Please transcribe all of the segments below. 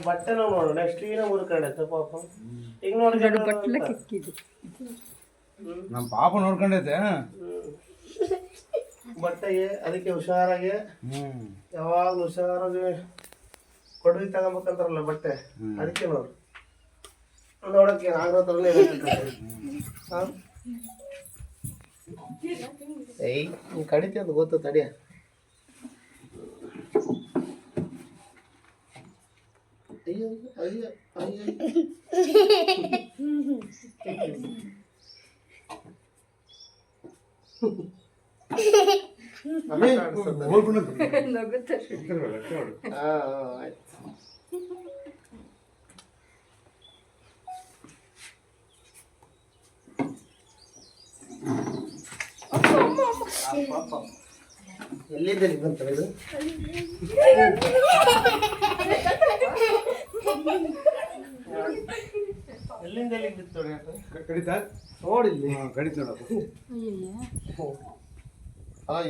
ಬಟ್ಟೆ ನಾವು ನೋಡು ನೆಕ್ಸ್ಟ್ ಈಗ ಹುರ್ಕೊಂಡೈತೆ ಪಾಪ ಈಗ ನೋಡಿ ನಮ್ಮ ಪಾಪ ನೋಡ್ಕೊಂಡೈತೆ ಬಟ್ಟೆಗೆ ಅದಕ್ಕೆ ಹುಷಾರಾಗಿ ಯಾವಾಗಲೂ ಹುಷಾರಾಗಿ ಕೊಡವಿ ತಗೋಬೇಕಂತಾರಲ್ಲ ಬಟ್ಟೆ ಅದಕ್ಕೆ ನೋಡು ನೋಡಕ್ಕೆ ಆಗೋ ಥರನೇ ಏಯ್ ನೀನು ಕಡಿತಿ ಅಂತ ಗೊತ್ತು ತಡಿಯ ಅಯ್ಯೋ ಅಯ್ಯೋ ಅಯ್ಯೋ ಎಲ್ಲಿದ್ದಲ್ಲಿ ಬಂತಲ್ಲ ಇದು ಎಲ್ಲಿಂದ ಎಲ್ಲಿಗೆ ಬಿತ್ತು ಕಡಿತಾ ನೋಡಿಲ್ಲಿ ಕಡಿತ ನೋಡಪ್ಪ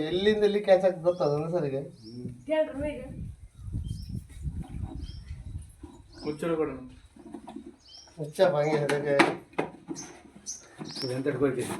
ಎಲ್ಲಿಂದ ಎಲ್ಲಿ ಕ್ಯಾಚ್ ಆಗ್ತದೆ ಗೊತ್ತದ ಸರಿಗೆ ಮುಚ್ಚಪ್ಪ ಹಂಗೆ ಅದಕ್ಕೆ ಎಂತ ಇಟ್ಕೊಳ್ತೀನಿ